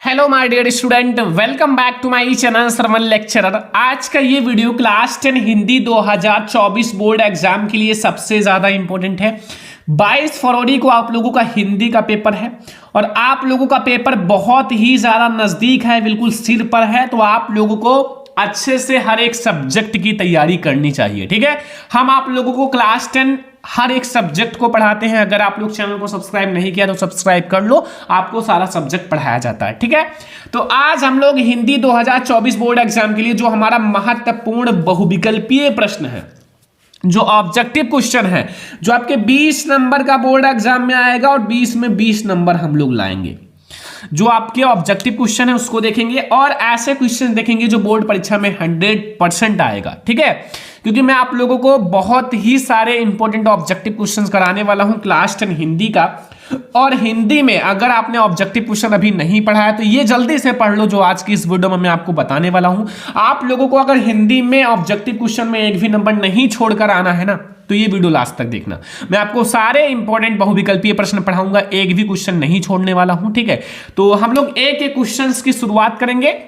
Hello my dear student, welcome back to my channel Shravan lecturer. आज का ये video class 10 Hindi 2024 board exam के लिए सबसे ज़्यादा इंपॉर्टेंट है। 22 फरवरी को आप लोगों का हिंदी का पेपर है और आप लोगों का पेपर बहुत ही ज़्यादा नज़दीक है, बिल्कुल सिर पर है। तो आप लोगों को अच्छे से हर एक सब्जेक्ट की तैयारी करनी चाहिए, ठीक है। हम आप लोगों को क्लास 10 हर एक सब्जेक्ट को पढ़ाते हैं। अगर आप लोग चैनल को सब्सक्राइब नहीं किया तो सब्सक्राइब कर लो, आपको सारा सब्जेक्ट पढ़ाया जाता है, ठीक है। तो आज हम लोग हिंदी 2024 बोर्ड एग्जाम के लिए जो हमारा महत्वपूर्ण बहुविकल्पीय प्रश्न है, जो ऑब्जेक्टिव क्वेश्चन है, जो आपके 20 नंबर का बोर्ड एग्जाम में आएगा और 20 में 20 नंबर हम लोग लाएंगे। जो आपके ऑब्जेक्टिव क्वेश्चन है उसको देखेंगे और ऐसे क्वेश्चन देखेंगे जो बोर्ड परीक्षा में 100% आएगा, ठीक है। क्योंकि मैं आप लोगों को बहुत ही सारे इंपॉर्टेंट ऑब्जेक्टिव क्वेश्चंस कराने वाला हूं क्लास 10 हिंदी का। और हिंदी में अगर आपने ऑब्जेक्टिव क्वेश्चन अभी नहीं पढ़ा है तो ये जल्दी से पढ़ लो, जो आज की इस वीडियो में मैं आपको बताने वाला हूं। आप लोगों को अगर हिंदी में ऑब्जेक्टिव क्वेश्चन में एक भी नंबर नहीं छोड़कर आना है ना, तो ये वीडियो लास्ट तक देखना। मैं आपको सारे इंपॉर्टेंट बहुविकल्पीय प्रश्न पढ़ाऊंगा, एक भी क्वेश्चन नहीं छोड़ने वाला हूं, ठीक है। तो हम लोग एक एक क्वेश्चन की शुरुआत करेंगे।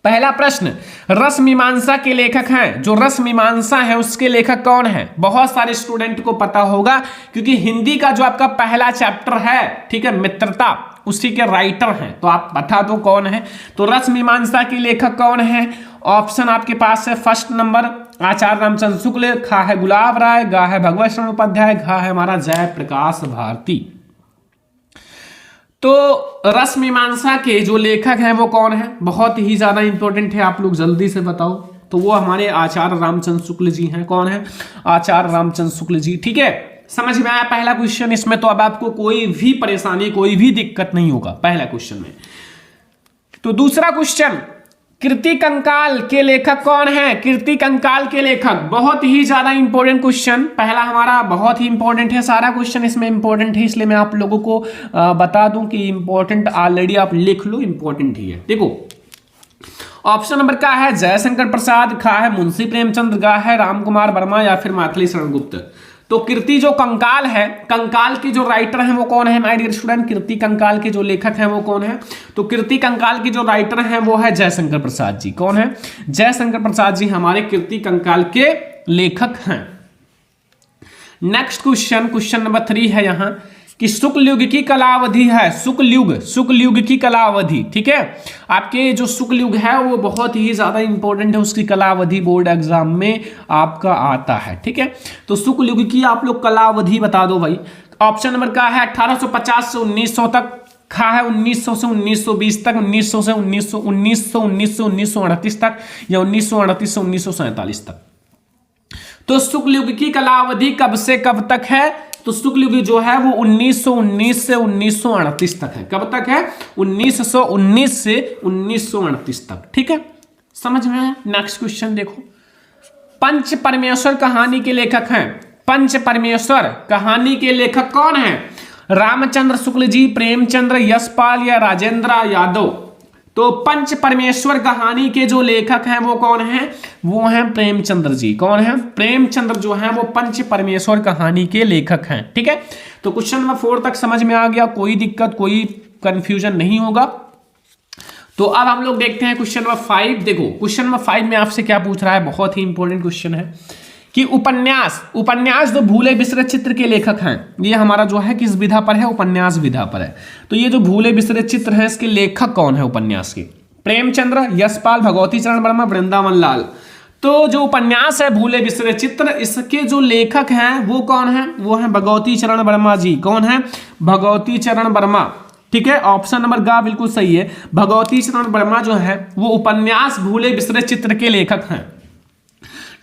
पहला प्रश्न, रस मीमांसा के लेखक हैं। जो रस मीमांसा है उसके लेखक कौन है? बहुत सारे स्टूडेंट को पता होगा क्योंकि हिंदी का जो आपका पहला चैप्टर है, ठीक है, मित्रता, उसी के राइटर हैं। तो आप बता दो कौन है। तो रस मीमांसा के लेखक कौन है? ऑप्शन आपके पास है फर्स्ट नंबर आचार्य रामचंद्र शुक्ल, खा है गुलाब राय, गा है भगवत शरण उपाध्याय, घा है हमारा जयप्रकाश भारती। तो रस मीमांसा के जो लेखक हैं वो कौन है? बहुत ही ज्यादा इंपॉर्टेंट है, आप लोग जल्दी से बताओ। तो वो हमारे आचार्य रामचंद्र शुक्ल जी हैं। कौन है? आचार्य रामचंद्र शुक्ल जी, ठीक है। समझ में आया पहला क्वेश्चन? इसमें तो अब आपको कोई भी परेशानी, कोई भी दिक्कत नहीं होगा पहला क्वेश्चन में। तो दूसरा क्वेश्चन, कीर्ति कंकाल के लेखक कौन है? कीर्ति कंकाल के लेखक, बहुत ही ज्यादा इंपॉर्टेंट क्वेश्चन। पहला हमारा बहुत ही इंपॉर्टेंट है, सारा क्वेश्चन इसमें इंपॉर्टेंट है, इसलिए मैं आप लोगों को बता दूं कि इंपॉर्टेंट ऑलरेडी आप लिख लो, इंपॉर्टेंट ही है। देखो ऑप्शन नंबर का है जयशंकर प्रसाद, खा है मुंशी प्रेमचंद, गा है रामकुमार वर्मा या फिर मैथिली शरण गुप्त। तो कीर्ति जो कंकाल है, कंकाल के जो राइटर हैं वो कौन है माय डियर स्टूडेंट? कीर्ति कंकाल के जो लेखक हैं वो कौन है? तो कीर्ति कंकाल के जो राइटर हैं वो है जयशंकर प्रसाद जी। कौन है? जयशंकर प्रसाद जी हमारे कीर्ति कंकाल के लेखक हैं। नेक्स्ट क्वेश्चन, क्वेश्चन नंबर 3 है यहां कि शुक्ल युग की कलावधि है। शुक्ल युग की कलावधि, ठीक है। आपके जो शुक्ल युग है वो बहुत ही ज्यादा इंपॉर्टेंट है, उसकी कलावधि बोर्ड एग्जाम में आपका आता है, ठीक है। तो शुक्ल युग की आप लोग कलावधि बता दो भाई। ऑप्शन नंबर का है 1850 से 1900 तक, खा है 1900 से 1920 तक, 1900 से 1938 तक, या 1938 से 1947 तक। तो शुक्ल युग की कलावधि कब से कब तक है? तो शुक्ल युग जो है वो 1919 से 1938 तक है। कब तक है? 1919 से 1938 तक, ठीक है। समझ में आया? नेक्स्ट क्वेश्चन देखो, पंच परमेश्वर कहानी के लेखक हैं। पंच परमेश्वर कहानी के लेखक कौन है? रामचंद्र शुक्ल जी, प्रेमचंद्र, यशपाल या राजेंद्र यादव। तो पंच परमेश्वर कहानी के जो लेखक हैं वो कौन हैं? वो हैं प्रेमचंद्र जी। कौन है? प्रेमचंद्र जो हैं वो पंच परमेश्वर कहानी के लेखक हैं, ठीक है। तो क्वेश्चन नंबर 4 तक समझ में आ गया, कोई दिक्कत, कोई कंफ्यूजन नहीं होगा। तो अब हम लोग देखते हैं क्वेश्चन नंबर 5। देखो क्वेश्चन नंबर 5 में आपसे क्या पूछ रहा है, बहुत ही इंपॉर्टेंट क्वेश्चन है कि उपन्यास जो भूले बिसरे चित्र के लेखक हैं। ये हमारा जो है किस विधा पर है? उपन्यास विधा पर है। तो ये जो भूले बिसरे चित्र है इसके लेखक कौन है उपन्यास के? प्रेमचंद्र, यशपाल, भगवती चरण वर्मा, वृंदावन लाल। तो जो उपन्यास है भूले बिसरे चित्र, इसके जो लेखक हैं वो कौन है? वो है भगवती चरण वर्मा जी। कौन है? भगवती चरण वर्मा, ठीक है। ऑप्शन नंबर गा बिल्कुल सही है। भगवती चरण वर्मा जो है वो उपन्यास भूले बिसरे चित्र के लेखक हैं।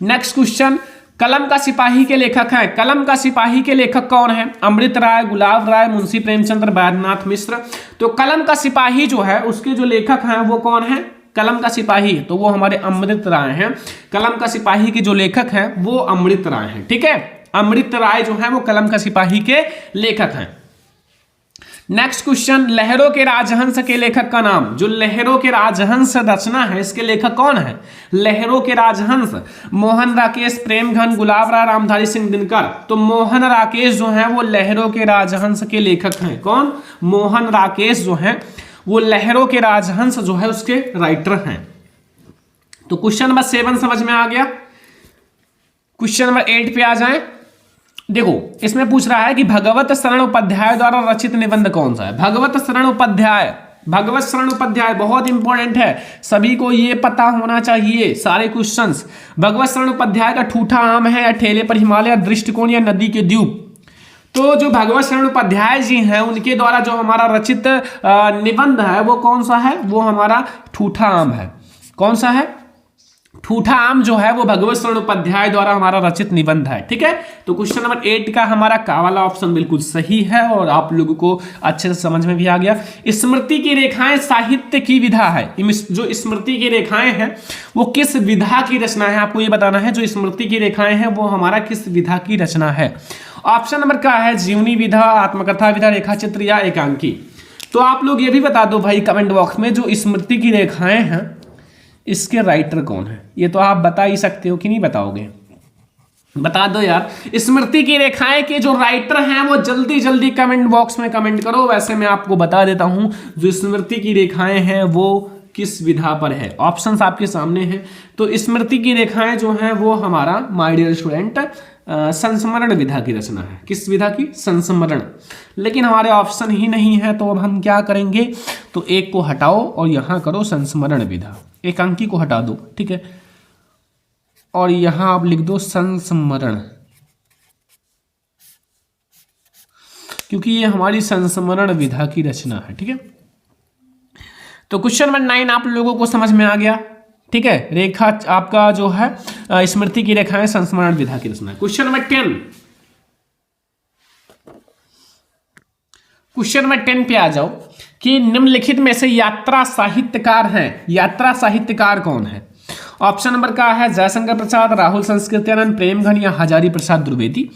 नेक्स्ट क्वेश्चन, कलम का सिपाही के लेखक हैं। कलम का सिपाही के लेखक कौन है? अमृत राय, गुलाब राय, मुंशी प्रेमचंद्र, बैद्यनाथ मिश्र। तो कलम का सिपाही जो है उसके जो लेखक हैं वो कौन है? कलम का सिपाही, तो वो हमारे अमृत राय हैं। कलम का सिपाही के जो लेखक हैं वो अमृत राय हैं, ठीक है। अमृत राय जो है वो कलम का सिपाही के लेखक हैं। नेक्स्ट क्वेश्चन, लहरों के राजहंस के लेखक का नाम। जो लहरों के राजहंस रचना है इसके लेखक कौन है? लहरों के राजहंस, मोहन राकेश, प्रेमघन, गुलाब राय, रामधारी सिंह दिनकर। तो मोहन राकेश जो है वो लहरों के राजहंस के लेखक हैं। कौन? मोहन राकेश जो है वो लहरों के राजहंस जो है उसके राइटर हैं। तो क्वेश्चन नंबर 7 समझ में आ गया। क्वेश्चन नंबर 8 पे आ जाएं। देखो इसमें पूछ रहा है कि भगवत शरण उपाध्याय द्वारा रचित निबंध कौन सा है। भगवत शरण उपाध्याय, भगवत शरण उपाध्याय बहुत इंपॉर्टेंट है, सभी को ये पता होना चाहिए सारे क्वेश्चंस। भगवत शरण उपाध्याय का ठूठा आम है या ठेले पर हिमालय, दृष्टिकोण या नदी के द्वीप। तो जो भगवत शरण उपाध्याय जी हैं उनके द्वारा जो हमारा रचित निबंध है वो कौन सा है, वो हमारा ठूठा आम है। कौन सा है? ठूठा आम जो है वो भगवत शरण उपाध्याय द्वारा हमारा रचित निबंध है। ठीक है, तो क्वेश्चन नंबर 8 का हमारा का वाला ऑप्शन बिल्कुल सही है और आप लोगों को अच्छे से समझ में भी आ गया। स्मृति की रेखाएं साहित्य की विधा है। जो स्मृति की रेखाएं हैं वो किस विधा की रचना है, आपको ये बताना है। जो स्मृति की रेखाएं हैं वो हमारा किस विधा की रचना है। ऑप्शन नंबर का है जीवनी विधा, आत्मकथा विधा, रेखा चित्र या एकांकी। तो आप लोग ये भी बता दो भाई कमेंट बॉक्स में, जो स्मृति की रेखाएं हैं इसके राइटर कौन है। ये तो आप बता ही सकते हो कि नहीं बताओगे, बता दो यार। स्मृति की रेखाएं के जो राइटर हैं वो जल्दी जल्दी कमेंट बॉक्स में कमेंट करो। वैसे मैं आपको बता देता हूं जो स्मृति की रेखाएं हैं वो किस विधा पर है। ऑप्शंस आपके सामने हैं। तो स्मृति की रेखाएं जो हैं वो हमारा माय डियर स्टूडेंट संस्मरण विधा की रचना है। किस विधा की? संस्मरण। लेकिन हमारे ऑप्शन ही नहीं है तो अब हम क्या करेंगे, तो एक को हटाओ और यहां करो संस्मरण विधा, एकांकी को हटा दो। ठीक है, और यहां आप लिख दो संस्मरण, क्योंकि ये हमारी संस्मरण विधा की रचना है। ठीक है, तो क्वेश्चन नंबर 9 आप लोगों को समझ में आ गया। ठीक है, रेखा आपका जो है स्मृति की रेखाएं संस्मरण विधा की रचना है। क्वेश्चन नंबर 10, क्वेश्चन नंबर 10 पे आ जाओ कि निम्नलिखित में से यात्रा साहित्यकार हैं। यात्रा साहित्यकार कौन है? ऑप्शन नंबर का है जयशंकर प्रसाद, राहुल संस्कृत्यानंद, प्रेमघन या हजारी प्रसाद द्विवेदी।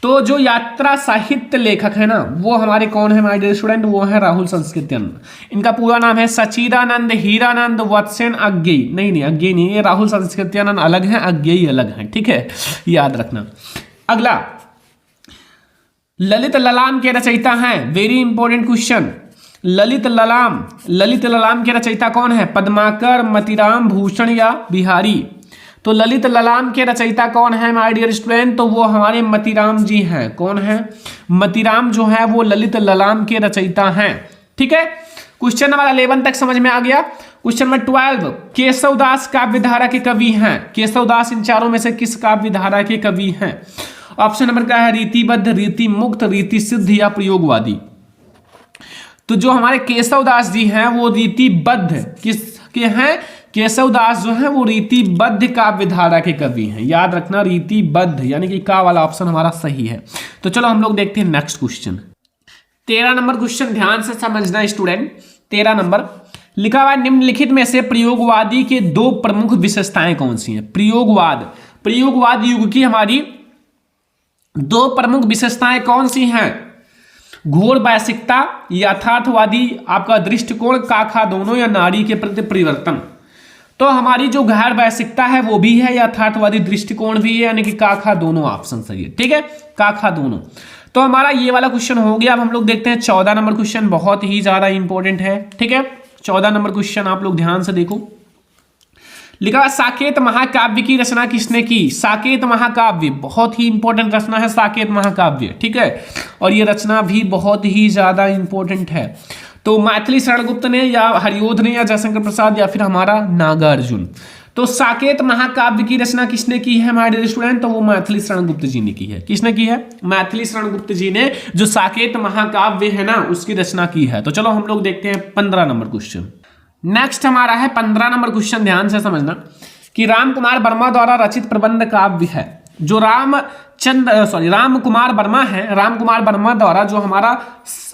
तो जो यात्रा साहित्य लेखक है ना वो हमारे कौन है माय डियर स्टूडेंट, वो है राहुल संस्कृत्यानंद। इनका पूरा नाम है सचिदानंद हीरानंद वत्सेन अज्ञेय। नहीं अज्ञेय नहीं, ये राहुल संस्कृत्यानंद अलग है, अज्ञेय अलग है। ठीक है, याद रखना। अगला ललित ललाम के रचयिता हैं, वेरी इंपॉर्टेंट क्वेश्चन। ललित ललाम के रचयिता कौन है? पद्माकर, मतिराम, भूषण या बिहारी। तो ललित ललाम के रचयिता कौन है माय डियर स्टूडेंट, तो वो हमारे मतिराम जी हैं। कौन है? मतिराम जो है वो ललित ललाम के रचयिता हैं। ठीक है, क्वेश्चन नंबर 11 तक समझ में आ गया। क्वेश्चन नंबर 12, केशवदास काव्यधारा के कवि हैं। केशवदास इन चारों में से किस काव्यधारा के कवि हैं? ऑप्शन नंबर का है रीतिबद्ध, रीति मुक्त, रीति सिद्ध या प्रयोगवादी। तो जो हमारे केशवदास जी हैं वो रीतिबद्ध किसके हैं? केशवदास जो है वो रीतिबद्ध काव्यधारा के कवि हैं। याद रखना रीतिबद्ध, यानी कि का वाला ऑप्शन हमारा सही है। तो चलो हम लोग देखते हैं नेक्स्ट क्वेश्चन। 13 नंबर क्वेश्चन ध्यान से समझना स्टूडेंट। 13 नंबर लिखा हुआ निम्नलिखित में से प्रयोगवादी के 2 प्रमुख विशेषताएं कौन सी हैं? प्रयोगवाद युग की हमारी 2 प्रमुख विशेषताएं कौन सी हैं? घोर वैश्विकता, यथार्थवादी आपका दृष्टिकोण, काखा दोनों या नारी के प्रति परिवर्तन। तो हमारी जो गैर वैश्विकता है वो भी है, यथार्थवादी दृष्टिकोण भी है, यानी कि काखा दोनों ऑप्शन सही है। ठीक है, काखा दोनों। तो हमारा ये वाला क्वेश्चन हो गया। अब हम लोग देखते हैं 14 नंबर क्वेश्चन, बहुत ही ज्यादा इंपॉर्टेंट है। ठीक है, 14 नंबर क्वेश्चन आप लोग ध्यान से देखो। लिखा साकेत महाकाव्य की रचना किसने की? साकेत महाकाव्य बहुत ही इंपॉर्टेंट रचना है साकेत महाकाव्य। ठीक है, और ये रचना भी बहुत ही ज्यादा इंपॉर्टेंट है। तो मैथिली शरण गुप्त ने या हरिओध ने या जयशंकर प्रसाद या फिर हमारा नागार्जुन। तो साकेत महाकाव्य की रचना किसने की है माय डियर स्टूडेंट? तो वो मैथिली शरण गुप्त जी ने की है। किसने की है? मैथिली शरण गुप्त जी ने जो साकेत महाकाव्य है ना उसकी रचना की है। तो चलो हम लोग देखते हैं 15 नंबर क्वेश्चन। नेक्स्ट हमारा है 15 नंबर क्वेश्चन। ध्यान से समझना कि राम कुमार वर्मा द्वारा रचित प्रबंध काव्य है। जो राम कुमार वर्मा है, राम कुमार वर्मा द्वारा जो हमारा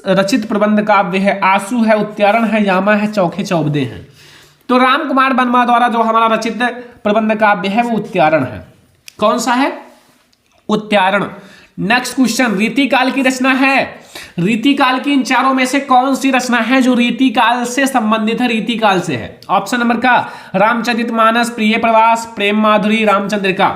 रचित प्रबंध काव्य है, आंसू है, उत्यारण है, यामा है, चौखे चौबदे हैं। तो राम कुमार वर्मा द्वारा जो हमारा रचित प्रबंध काव्य है वो उत्यारण है। कौन सा है? उत्यारण। नेक्स्ट क्वेश्चन, रीतिकाल की रचना है। रीतिकाल की इन चारों में से कौन सी रचना है जो रीतिकाल से संबंधित है? रीतिकाल से है। ऑप्शन नंबर का रामचरितमानस, प्रिय प्रवास, प्रेम माधुरी, रामचंद्रिका।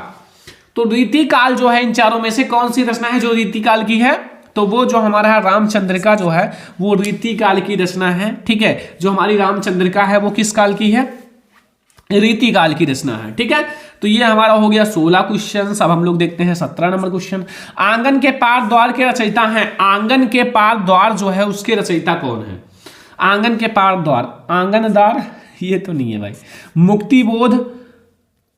तो रीतिकाल जो है इन चारों में से कौन सी रचना है जो रीतिकाल की है? तो वो जो हमारा रामचंद्रिका जो है वो रीति काल की रचना है। ठीक है, जो हमारी रामचंद्रिका है वो किस काल की है? रीति काल की रचना है। ठीक है, तो ये हमारा हो गया 16 क्वेश्चन। अब हम लोग देखते हैं 17 नंबर क्वेश्चन। आंगन के पार द्वार के रचयिता हैं। आंगन के पार द्वार जो है उसके रचयिता कौन है? आंगन के पार द्वार, आंगनदार, ये तो नहीं है भाई। मुक्तिबोध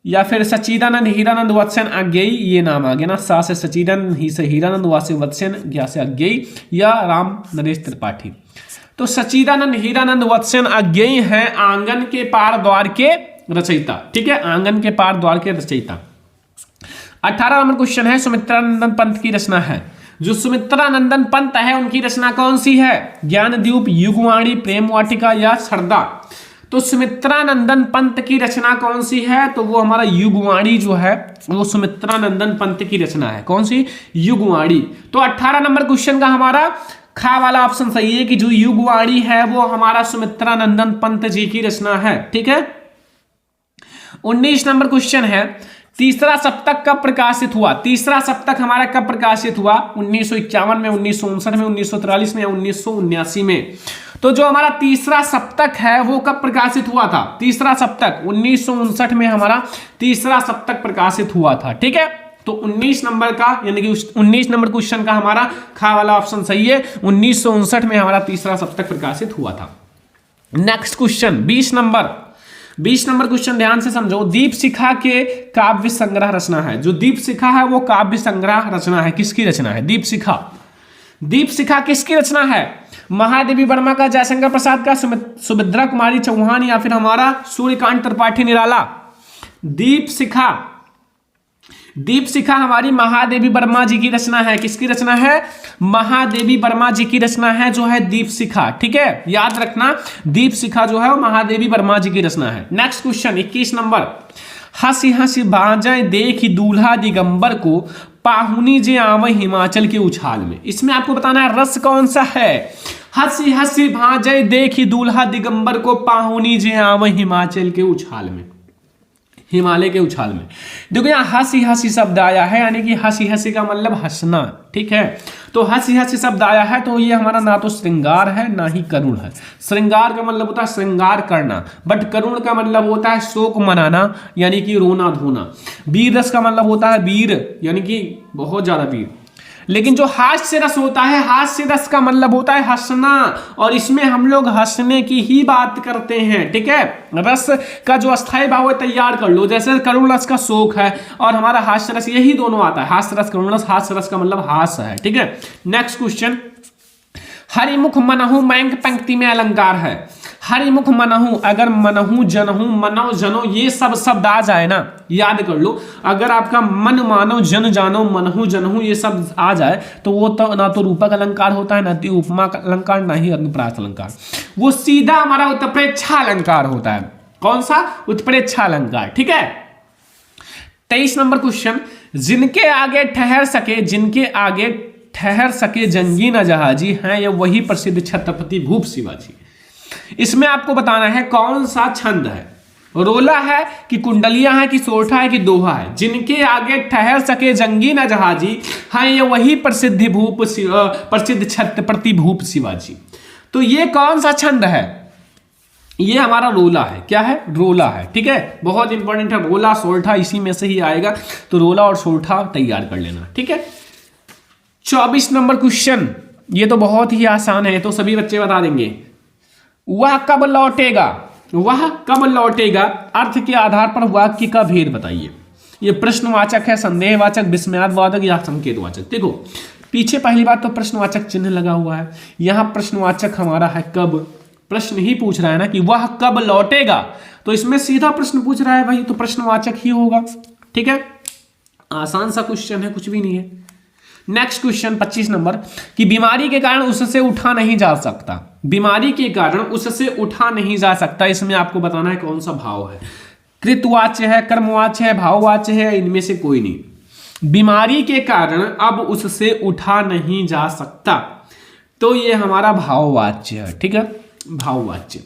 या फिर सच्चिदानंद हीरानंद वत्सन अज्ञेयी, ये नाम आ गया ना, सा से सच्चिदानंद, ही से हीरानंद, वा से वत्सन, ज्ञा से अज्ञेयी, या राम नरेश त्रिपाठी। तो सच्चिदानंद हीरानंद वत्सन अज्ञेयी हैं आंगन के पार द्वार के रचयिता। ठीक है, आंगन के पार द्वार के रचयिता। 18 नंबर क्वेश्चन है, सुमित्रानंदन पंत की रचना है। जो सुमित्रानंदन पंत है उनकी रचना कौन सी है? ज्ञानदीप, युगवाणी, प्रेम वाटिका या सरदा। तो सुमित्रानंदन पंत की रचना कौन सी है? तो वो हमारा युगवाणी जो है वो सुमित्रानंदन पंत की रचना है। कौन सी? युगवाणी। तो 18 नंबर क्वेश्चन का हमारा खा वाला ऑप्शन सही है कि जो युगवाणी है वो हमारा सुमित्रानंदन पंत जी की रचना है। ठीक है, 19 नंबर क्वेश्चन है, तीसरा सप्तक कब प्रकाशित हुआ? तीसरा सप्तक हमारा कब प्रकाशित हुआ? 1951 में, 1959 में, 1943 में या 1979 में? तो जो हमारा तीसरा सप्तक है वो कब प्रकाशित हुआ था? तीसरा सप्तक 1959 में हमारा तीसरा सप्तक प्रकाशित हुआ था। ठीक है, तो 19 नंबर का यानी कि 19 नंबर क्वेश्चन का हमारा खा वाला ऑप्शन सही है। 1959 में हमारा तीसरा सप्तक प्रकाशित हुआ था। नेक्स्ट क्वेश्चन 20 नंबर क्वेश्चन ध्यान से समझो। दीप शिखा के काव्य संग्रह रचना है। जो दीप शिखा है वो काव्य संग्रह रचना है। किसकी रचना है? दीप शिखा। दीप शिखा किसकी रचना है? महादेवी वर्मा का, जयशंकर प्रसाद का, सुभद्रा कुमारी चौहान या फिर हमारा सूर्यकांत त्रिपाठी निराला। दीप शिखा हमारी महादेवी वर्मा जी की रचना है। किसकी रचना है? महादेवी वर्मा जी की रचना है जो है दीप शिखा। ठीक है, याद रखना, दीप शिखा जो है वो महादेवी वर्मा जी की रचना है। नेक्स्ट क्वेश्चन 21 नंबर, हंसी हंसी बाजय देखी दूल्हा दिगंबर को, पाहुनी जे आवे हिमाचल के उछाल में। इसमें आपको बताना है रस कौन सा है। हंसी हंसी भाजय देखी दूल्हा दिगंबर को, पाहुनी जे आवे हिमाचल के उछाल में, हिमालय के उछाल में। देखो यहाँ हंसी हंसी शब्द आया है, यानी कि हंसी हंसी का मतलब हंसना। ठीक है, तो हंसी हंसी शब्द आया है तो ये हमारा ना तो श्रृंगार है ना ही करुण है। श्रृंगार का मतलब होता है श्रृंगार करना, बट करुण का मतलब होता है शोक मनाना, यानी कि रोना धोना। वीर रस का मतलब होता है वीर, यानी कि बहुत ज्यादा वीर। लेकिन जो हास्य रस होता है, हास्य रस का मतलब होता है हंसना, और इसमें हम लोग हंसने की ही बात करते हैं। ठीक है, रस का जो अस्थायी भाव है तैयार कर लो। जैसे करुण रस का शोक है और हमारा हास्य रस, यही दोनों आता है। हास्य रस, करुण रस, हास्य रस का मतलब हास्य है। ठीक है, नेक्स्ट क्वेश्चन, हरिमुख मनहु मैंक पंक्ति में अलंकार है। हरिमुख मनहु, अगर मनहु जनहु मनो जनो ये सब शब्द आ जाए ना, याद कर लो, अगर आपका मन मानो जन जानो मनहु जनहु ये सब आ जाए तो वो तो ना तो रूपक अलंकार होता है, ना तो उपमा अलंकार, ना ही अनुप्रास अलंकार। वो सीधा हमारा उत्प्रेक्षा अलंकार होता है। कौन सा? उत्प्रेक्षा अलंकार। ठीक है, 23 नंबर क्वेश्चन, जिनके आगे ठहर सके जंगी न जहाजी हैं ये वही प्रसिद्ध छत्रपति भूप शिवाजी। इसमें आपको बताना है कौन सा छंद है, रोला है कि कुंडलियां है कि सोरठा है कि दोहा है। जिनके आगे ठहर सके जंगी न जहाजी हैं ये वही प्रसिद्ध छत्रपति भूप शिवाजी। तो ये कौन सा छंद है? ये हमारा रोला है। क्या है? रोला है। ठीक है, बहुत इंपॉर्टेंट है। रोला सोरठा इसी में से ही आएगा, तो रोला और सोरठा तैयार कर लेना। ठीक है, 24 नंबर क्वेश्चन, ये तो बहुत ही आसान है, तो सभी बच्चे बता देंगे। वह कब लौटेगा? वह कब लौटेगा अर्थ के आधार पर वाक्य का भेद बताइए। ये प्रश्नवाचक है, संदेहवाचक, विस्मयादिवाचक या संकेतवाचक। देखो पीछे पहली बात तो प्रश्नवाचक चिन्ह लगा हुआ है, यहां प्रश्नवाचक हमारा है कब। प्रश्न ही पूछ रहा है ना कि वह कब लौटेगा, तो इसमें सीधा प्रश्न पूछ रहा है भाई, तो प्रश्नवाचक ही होगा। ठीक है, आसान सा क्वेश्चन है, कुछ भी नहीं है। नेक्स्ट क्वेश्चन 25 नंबर, कि बीमारी के कारण उससे उठा नहीं जा सकता। बीमारी के कारण उससे उठा नहीं जा सकता, इसमें आपको बताना है कौन सा भाव है। कृतवाच्य है, कर्मवाच्य है, भाववाच्य है, इनमें से कोई नहीं। बीमारी के कारण अब उससे उठा नहीं जा सकता, तो ये हमारा भाववाच्य है। ठीक है, भाववाच्य।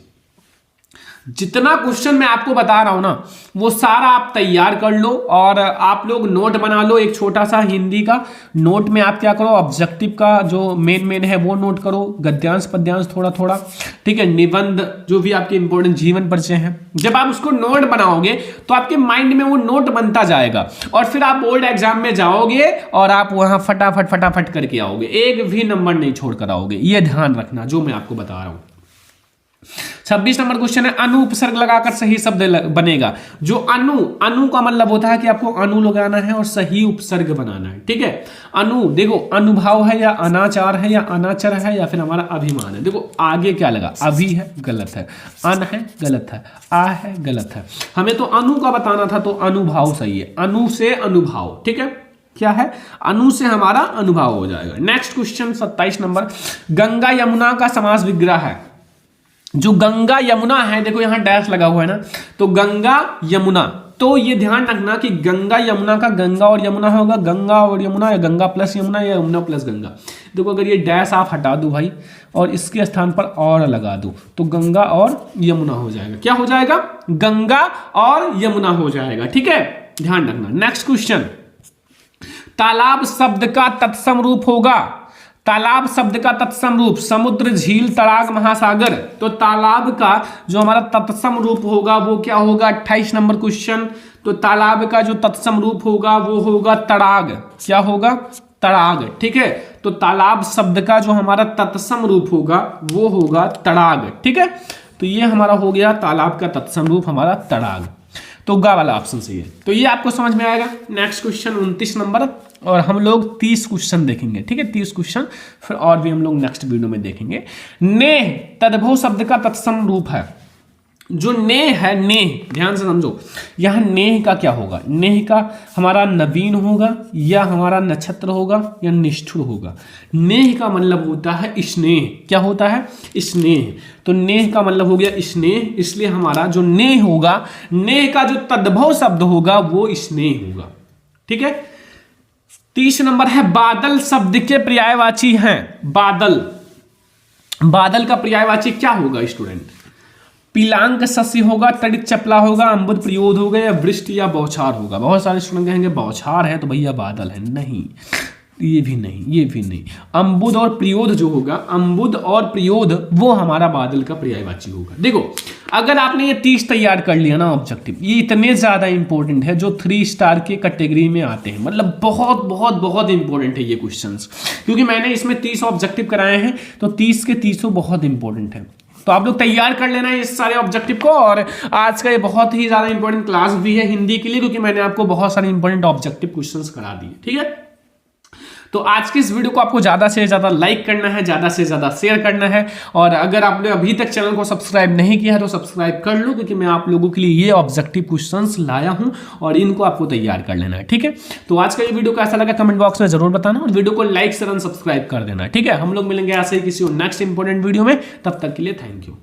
जितना क्वेश्चन मैं आपको बता रहा हूं ना वो सारा आप तैयार कर लो और आप लोग नोट बना लो। एक छोटा सा हिंदी का नोट में आप क्या करो, ऑब्जेक्टिव का जो मेन है वो नोट करो, गद्यांश पद्यांश थोड़ा थोड़ा, ठीक है, निबंध जो भी आपके इंपॉर्टेंट जीवन परिचय हैं। जब आप उसको नोट बनाओगे तो आपके माइंड में वो नोट बनता जाएगा और फिर आप बोर्ड एग्जाम में जाओगे और आप वहां फटाफट फटाफट करके आओगे, एक भी नंबर नहीं छोड़ कर आओगे। ये ध्यान रखना जो मैं आपको बता रहा हूं। 26 नंबर क्वेश्चन है, अनु उपसर्ग लगाकर सही शब्द बनेगा। जो अनु का मतलब होता है कि आपको अनु लगाना है और सही उपसर्ग बनाना है, ठीक है। अनु देखो, अनुभाव है या अनाचार है या अनाचर है या फिर हमारा अभिमान है। देखो आगे क्या लगा, अभी है गलत है, अन है गलत है, आ है गलत है। हमें तो अनु का बताना था तो अनुभाव सही है, अनु से अनुभाव, ठीक है। क्या है, अनु से हमारा अनुभाव हो जाएगा। Next question 27 number, Ganga Yamuna का समास विग्रह है। जो गंगा यमुना है, देखो यहां डैश लगा हुआ है ना, तो गंगा यमुना, तो ये ध्यान रखना कि गंगा यमुना का गंगा और यमुना होगा, गंगा और यमुना या गंगा प्लस यमुना या यमुना प्लस गंगा। देखो अगर ये डैश आप हटा दो भाई और इसके स्थान पर और लगा दो तो गंगा और यमुना हो जाएगा। क्या हो जाएगा, गंगा और यमुना हो जाएगा, ठीक है, ध्यान रखना। नेक्स्ट क्वेश्चन, तालाब शब्द का तत्सम रूप होगा। तालाब शब्द का तत्सम रूप समुद्र, झील, तड़ाग, महासागर। तो तालाब का जो हमारा तत्सम रूप होगा वो क्या होगा, 28 नंबर क्वेश्चन। तो तालाब का जो तत्सम रूप होगा वो होगा तड़ाग। क्या होगा, तड़ाग, ठीक है। तो तालाब शब्द का जो हमारा तत्सम रूप होगा वो होगा तड़ाग, ठीक है। तो ये हमारा हो गया तालाब का तत्सम रूप हमारा तड़ाग। तो गा वाला ऑप्शन सही है। तो ये आपको समझ में आएगा। नेक्स्ट क्वेश्चन 29 नंबर, और हम लोग 30 क्वेश्चन देखेंगे, ठीक है, 30 क्वेश्चन फिर और भी हम लोग नेक्स्ट वीडियो में देखेंगे। नेह तद्भव शब्द का तत्सम रूप है। जो नेह है, नेह ध्यान से समझो, यहां नेह का क्या होगा, नेह का हमारा नवीन होगा या हमारा नक्षत्र होगा या निष्ठुर होगा। नेह का मतलब होता है स्नेह। क्या होता है, स्नेह। तो नेह का मतलब हो गया स्नेह, इसलिए हमारा जो नेह होगा, नेह का जो तद्भव शब्द होगा वो स्नेह होगा, ठीक है। 30 नंबर है, बादल शब्द के पर्यायवाची हैं। बादल, बादल का पर्यायवाची क्या होगा स्टूडेंट, पीलांक शशि होगा, तड़ित चपला होगा, अम्बुद प्रयोद होगा या वृष्टि या बौछार होगा। बहुत सारे स्टूडेंट कहेंगे बौछार है तो भैया बादल है, नहीं, ये भी नहीं, ये भी नहीं। अम्बुद और प्रयोद जो होगा, अम्बुद और प्रयोद वो हमारा बादल का पर्यायवाची होगा। देखो अगर आपने ये 30 तैयार कर लिया ना ऑब्जेक्टिव, ये इतने ज्यादा इंपॉर्टेंट है जो 3 स्टार के कैटेगरी में आते हैं, मतलब बहुत बहुत बहुत इंपॉर्टेंट है ये क्वेश्चंस, क्योंकि मैंने इसमें 30 ऑब्जेक्टिव कराए हैं तो 30 के 30 बहुत इंपॉर्टेंट है। तो आप लोग तैयार कर लेना है इस सारे ऑब्जेक्टिव को। और आज का ये बहुत ही ज्यादा इंपॉर्टेंट क्लास भी है हिंदी के लिए, क्योंकि मैंने आपको बहुत सारे इंपॉर्टेंट ऑब्जेक्टिव क्वेश्चंस करा दिए, ठीक है। तो आज की इस वीडियो को आपको ज्यादा से ज्यादा लाइक करना है, ज्यादा से ज्यादा शेयर करना है, और अगर आपने अभी तक चैनल को सब्सक्राइब नहीं किया है तो सब्सक्राइब कर लो, क्योंकि मैं आप लोगों के लिए ये ऑब्जेक्टिव क्वेश्चंस लाया हूं और इनको आपको तैयार कर लेना है, ठीक है। तो आज का ये वीडियो कैसा लगा कमेंट बॉक्स में जरूर बताना, और वीडियो को लाइक शेयर एंड सब्सक्राइब कर देना, ठीक है। हम लोग मिलेंगे ऐसे ही किसी नेक्स्ट इंपॉर्टेंट वीडियो में, तब तक के लिए थैंक यू।